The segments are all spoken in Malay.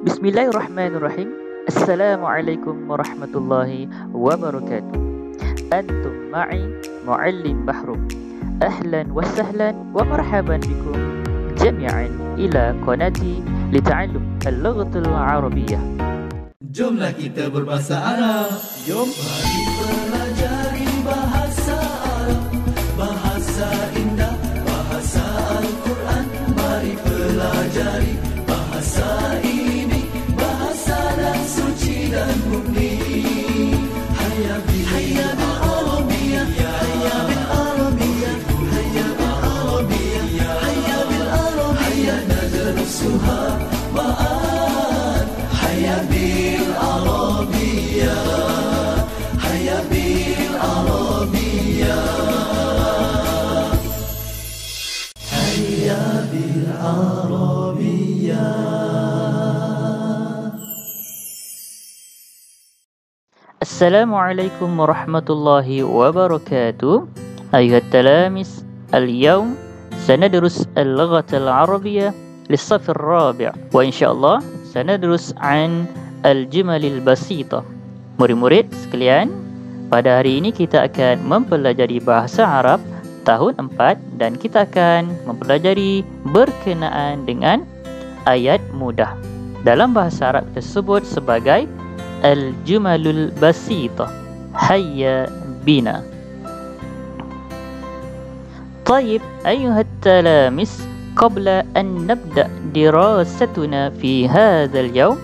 Bismillahirrahmanirrahim. Assalamualaikum warahmatullahi wabarakatuh. Antum ma'i muallim bahrum. Ahlan wa sahlan wa marhaban bikum jami'an ila qanati lita'allum al-lughatul arabiyyah. Jomlah kita berbahasa Arab. Jom mari pelajari bahasa Arab. Bahasa indah, bahasa Al-Quran. Mari pelajari bahasa ini, bahasa dan suci dan murni. Hayya bil Arabiyyah, hayya bil Arabiyyah, hayya bil Arabiyyah, hayya bil Arabiyyah, hayya nadrusuha ma'an. Hayya bil Arabiyyah, hayya bil Arabiyyah, hayya bil Arabiyyah. Assalamualaikum warahmatullahi wabarakatuh. Ayuhat talamis, al-yawm sanadrus al-lughatul arabiyyah للصف الرابع وإن شاء الله سندرس عن الجمل البسيطة. Murid-murid sekalian, pada hari ini kita akan mempelajari bahasa Arab tahun 4 dan kita akan mempelajari berkenaan dengan ayat mudah. Dalam bahasa Arab kita sebut sebagai al-jumalul basitah. Hayya bina. طيب أيها التلاميذ قبل أن نبدأ دراستنا في هذا اليوم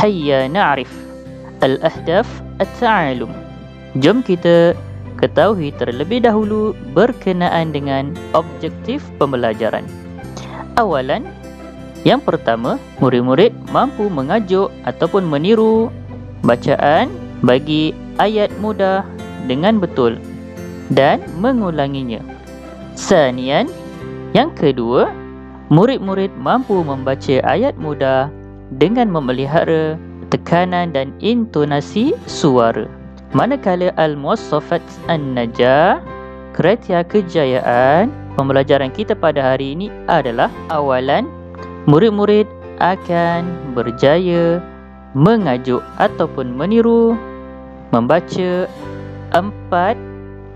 هيا نعرف الأهداف التعلم. Jom kita ketahui terlebih dahulu berkenaan dengan objektif pembelajaran. Awalan, yang pertama, murid-murid mampu mengajuk ataupun meniru bacaan bagi ayat mudah dengan betul dan mengulanginya. Sanian, yang kedua, murid-murid mampu membaca ayat mudah dengan memelihara tekanan dan intonasi suara. Manakala al-muwassafat an-najah, kriteria kejayaan pembelajaran kita pada hari ini adalah awalan, murid-murid akan berjaya mengajuk ataupun meniru membaca 4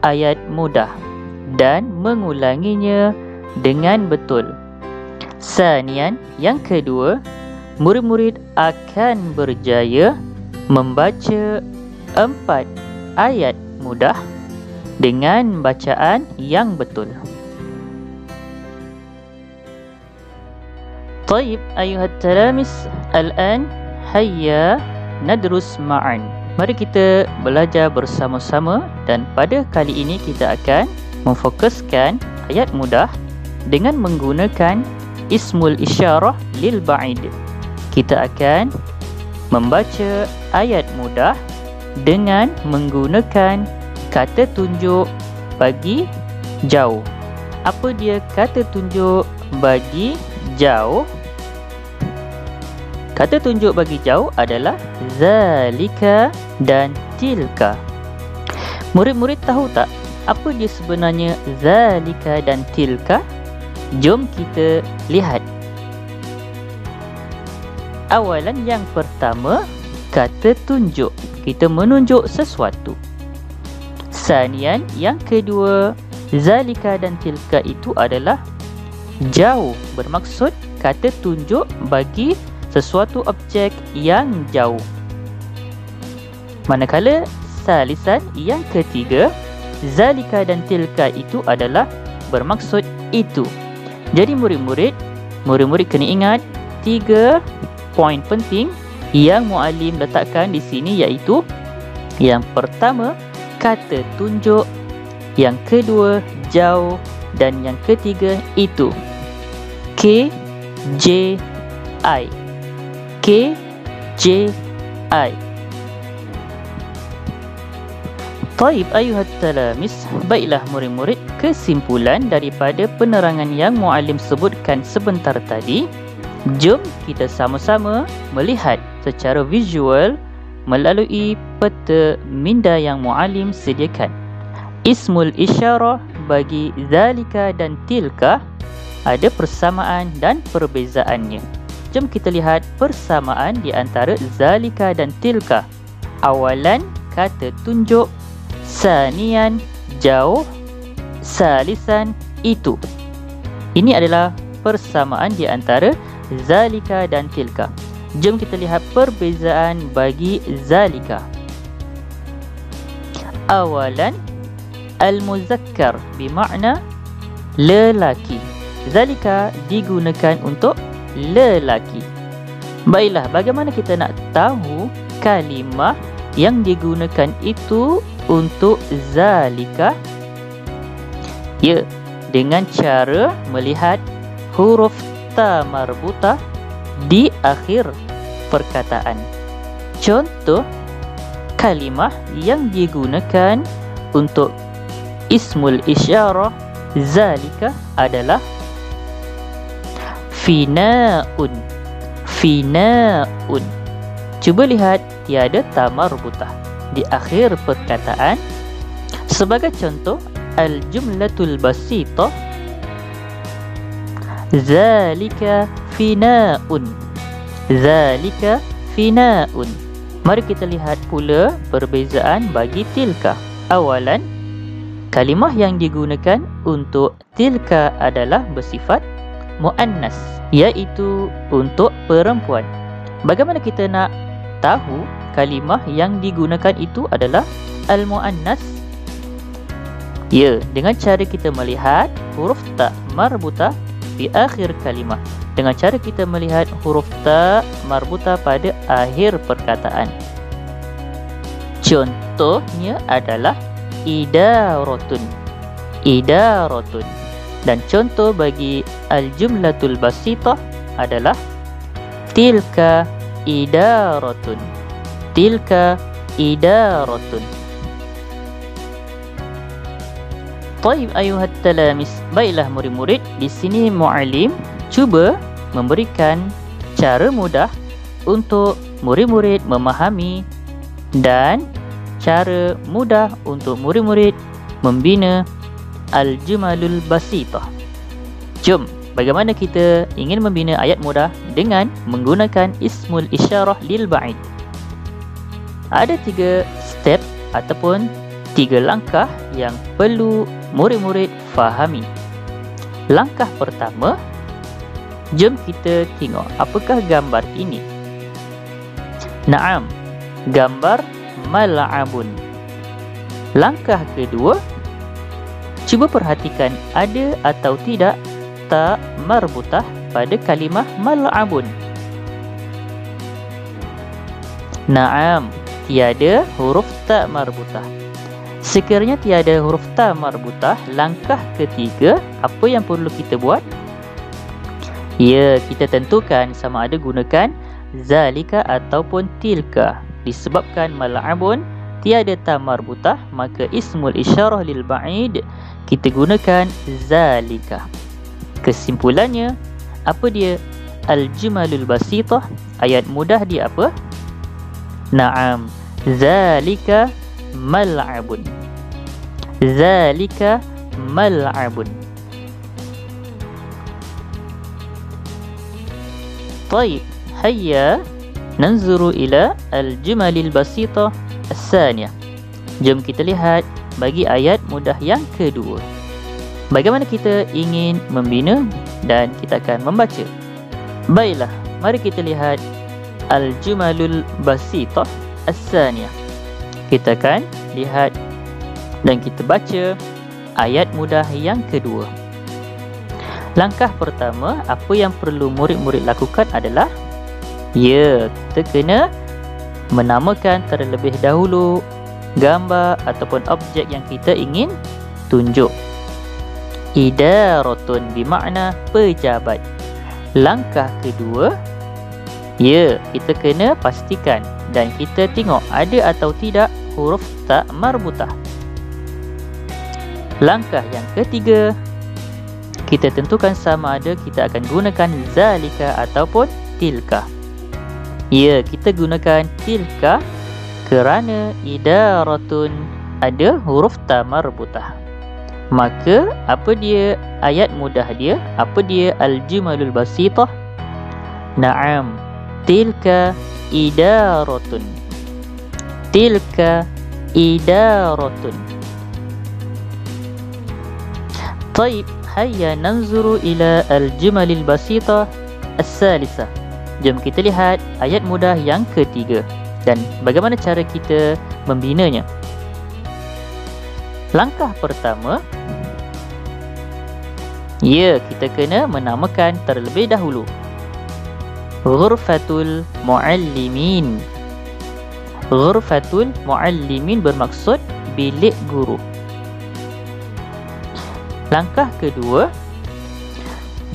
ayat mudah dan mengulanginya dengan betul. Sanian, yang kedua, murid-murid akan berjaya membaca 4 ayat mudah dengan bacaan yang betul. طيب أيها التلاميذ الآن هيا ندرس معا. Mari kita belajar bersama-sama dan pada kali ini kita akan memfokuskan ayat mudah dengan menggunakan ismul isyarah lil ba'id. Kita akan membaca ayat mudah dengan menggunakan kata tunjuk bagi jauh. Apa dia kata tunjuk bagi jauh? Kata tunjuk bagi jauh adalah zalika dan tilka. Murid-murid tahu tak apa dia sebenarnya zalika dan tilka? Jom kita lihat. Awalan, yang pertama, kata tunjuk. Kita menunjuk sesuatu. Sanian, yang kedua, zalika dan tilka itu adalah jauh. Bermaksud kata tunjuk bagi sesuatu objek yang jauh. Manakala salisan, yang ketiga, zalika dan tilka itu adalah bermaksud itu. Jadi murid-murid kena ingat 3 poin penting yang muallim letakkan di sini, iaitu yang pertama kata tunjuk, yang kedua jauh dan yang ketiga itu. K J I. K J I. Taib ayuhat talamis. Baiklah murid-murid, kesimpulan daripada penerangan yang muallim sebutkan sebentar tadi, jom kita sama-sama melihat secara visual melalui peta minda yang muallim sediakan. Ismul isyarah bagi zalika dan tilka ada persamaan dan perbezaannya. jom kita lihat persamaan di antara zalika dan tilka. Awalan, kata tunjuk. Sanian, jauh. Salisan, itu. Ini adalah persamaan di antara zalika dan tilka. Jom kita lihat perbezaan bagi zalika. Awalan, al-muzakkar bermakna lelaki. Zalika digunakan untuk lelaki. Baiklah, bagaimana kita nak tahu kalimah yang digunakan itu untuk zalika? Ya, dengan cara melihat huruf ta marbutah di akhir perkataan. Contoh kalimah yang digunakan untuk ismul isyarah zalika adalah fina'un. Fina'un. Cuba lihat, tiada ta marbutah di akhir perkataan. Sebagai contoh, al-jumlatul basitah zalika fina'un. Zalika fina'un. Mari kita lihat pula perbezaan bagi tilka. Awalan, kalimah yang digunakan untuk tilka adalah bersifat muannas, iaitu untuk perempuan. Bagaimana kita nak tahu kalimah yang digunakan itu adalah al-muannas? Ya, dengan cara kita melihat huruf ta marbutah di akhir kalimah. Dengan cara kita melihat huruf ta marbutah pada akhir perkataan. Contohnya adalah idaratun. Idaratun. Dan contoh bagi al-jumlatul basitah adalah tilka idaratun. Tilka idaratun. Taib ayuhat talamis. Baiklah murid-murid, di sini muallim cuba memberikan cara mudah untuk murid-murid memahami dan cara mudah untuk murid-murid membina al-jumalul basitah. Jom, bagaimana kita ingin membina ayat mudah dengan menggunakan ismul isyarah lil ba'id. Ada 3 step ataupun 3 langkah yang perlu murid-murid fahami. Langkah pertama, jom kita tengok apakah gambar ini. Naam, gambar mal'abun. Langkah kedua, cuba perhatikan ada atau tidak ta marbutah pada kalimah mal'abun. Naam, tiada huruf ta marbutah. Sekiranya tiada huruf ta marbutah, langkah ketiga, apa yang perlu kita buat? Ya, kita tentukan sama ada gunakan zalika ataupun tilka. Disebabkan mal'abun tiada ta marbutah, maka ismul isyarah lil ba'id kita gunakan zalika. Kesimpulannya, apa dia al-jumalul basitah? Ayat mudah dia apa? Naam, zalika mal'abun. Zalika mal'abun. طيب, هيا ننظر إلى الجمل البسيطة الثانية. Jom kita lihat bagi ayat mudah yang kedua. Bagaimana kita ingin membina dan kita akan membaca. Baiklah, mari kita lihat al-jumalul basitah as-saniyah. Kita akan lihat dan kita baca ayat mudah yang kedua. Langkah pertama, apa yang perlu murid-murid lakukan adalah, ya, kita kena menamakan terlebih dahulu gambar ataupun objek yang kita ingin tunjuk. Idaratun bermakna pejabat. Langkah kedua, ya, kita kena pastikan dan kita tengok ada atau tidak huruf ta marbutah. Langkah yang ketiga, kita tentukan sama ada kita akan gunakan zalika ataupun tilka. Ya, kita gunakan tilka kerana idaratun ada huruf ta marbutah. Maka apa dia ayat mudah dia? Apa dia al-jumalul basitah? Na'am. Tilka idaratun. Tilka idaratun. طيب هيا ننظر إلى الجمل البسيطة الثالثة. Jom kita lihat ayat mudah yang ketiga dan bagaimana cara kita membinanya. Langkah pertama, kita kena menamakan terlebih dahulu. Ghurfatul muallimin. Ghurfatul muallimin bermaksud bilik guru. Langkah kedua,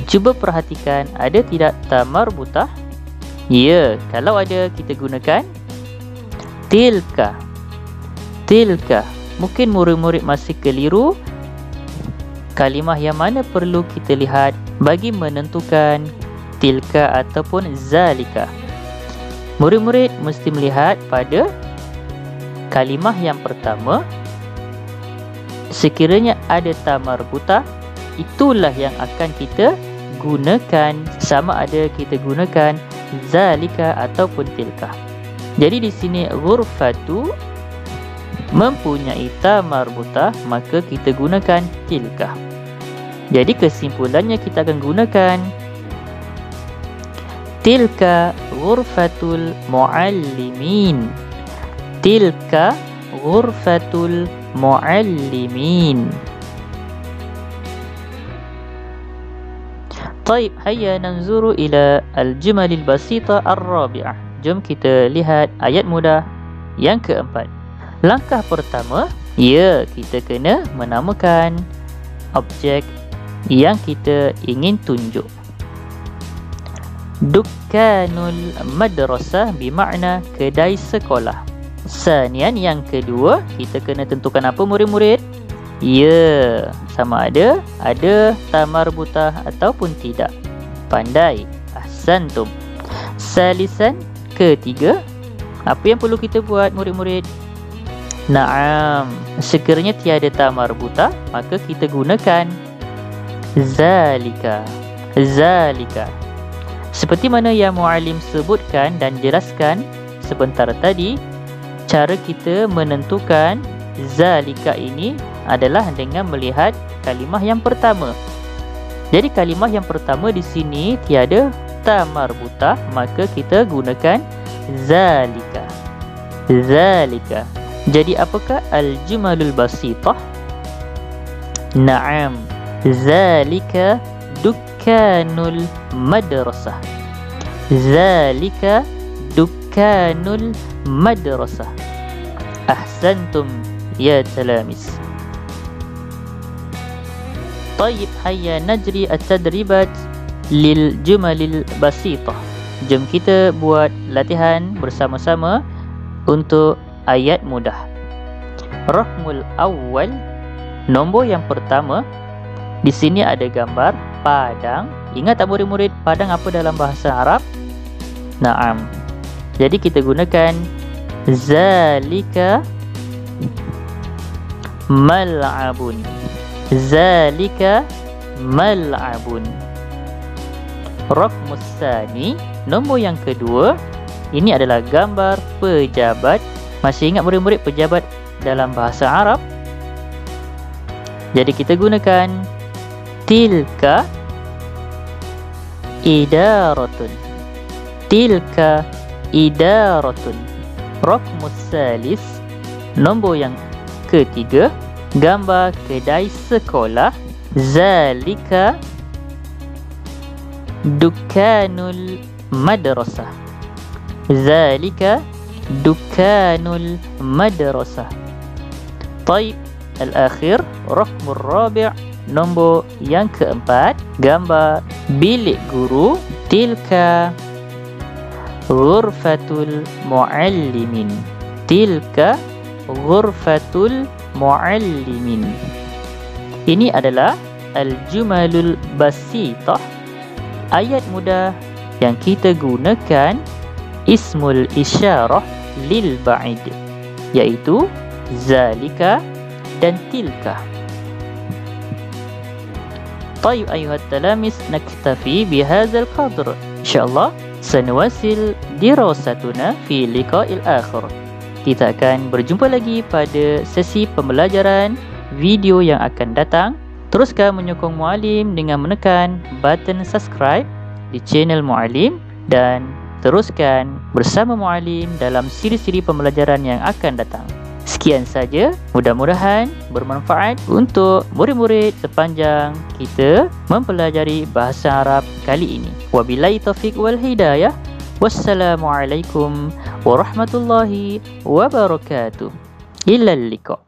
cuba perhatikan ada tidak ta marbutah? Ya, kalau ada kita gunakan tilka. Tilka. Mungkin murid-murid masih keliru kalimah yang mana perlu kita lihat bagi menentukan tilka ataupun zalika. Murid-murid mesti melihat pada kalimah yang pertama. Sekiranya ada ta marbutah, itulah yang akan kita gunakan, sama ada kita gunakan zalika ataupun tilka. Jadi di sini ghurfatu mempunyai ta marbutah, maka kita gunakan tilka. Jadi kesimpulannya kita akan gunakan tilka ghurfatul muallimin. Tilka ghurfatul muallimin. طيب هيا ننظر إلى الجمل البسيطة الرابعة. Jom kita lihat ayat mudah yang keempat. Langkah pertama, kita kena menamakan objek yang kita ingin tunjuk. Dukkanul madrasah bermakna kedai sekolah. Sanian yang kedua, kita kena tentukan apa murid-murid? Sama ada ta marbutah ataupun tidak. Pandai. Ahsantum. Salisan, ketiga, apa yang perlu kita buat murid-murid? Naam. Sekiranya tiada ta marbutah, maka kita gunakan zalika. Zalika. Seperti mana yang muallim sebutkan dan jelaskan sebentar tadi, cara kita menentukan zalika ini adalah dengan melihat kalimah yang pertama. Jadi kalimah yang pertama di sini tiada ta marbutah, maka kita gunakan zalika. Zalika. Jadi apakah al-jumalul basitah? Naam. Zalika dukkanul madrasah. Zalika dukkanul madrasah. Ahsantum ya talamis. طيب هيا نجري التدريبات للجمل البسيطة. Jom kita buat latihan bersama-sama untuk ayat mudah. Raqmul awwal, nombor yang pertama. Di sini ada gambar padang. Ingat tak murid-murid, padang apa dalam bahasa Arab? Naam. Jadi kita gunakan zalika mal'abun. Zalika mal'abun. Raqmus tsani, nombor yang kedua. Ini adalah gambar pejabat. Masih ingat murid-murid pejabat dalam bahasa Arab? Jadi kita gunakan tilka idaratun. Tilka idaratun. Raqmus tsalis, nombor yang ketiga, gambar kedai sekolah. Zalika dukkanul madrasah. Zalika dukkanul madrasah. طيب al-akhir, raqmul rabi', nombor yang keempat, gambar bilik guru. Tilka ghurfatul muallimin. Tilka ghurfatul muallimin. Ini adalah al-jumalul basitah, ayat mudah yang kita gunakan ismul isyarah lil ba'id, yaitu zalika dan tilka. طيب أيها التلاميذ نكتفي بهذا القدر إن شاء الله. Sanuwasil dirasatuna fi liqa'il akhir. Kita akan berjumpa lagi pada sesi pembelajaran video yang akan datang. Teruskan menyokong Muallim dengan menekan button subscribe di channel Muallim dan teruskan bersama Muallim dalam siri-siri pembelajaran yang akan datang. Sekian saja, mudah-mudahan bermanfaat untuk murid-murid sepanjang kita mempelajari bahasa Arab kali ini. Wabillahi taufiq wal hidayah. Wassalamualaikum warahmatullahi wabarakatuh. Ila liqa.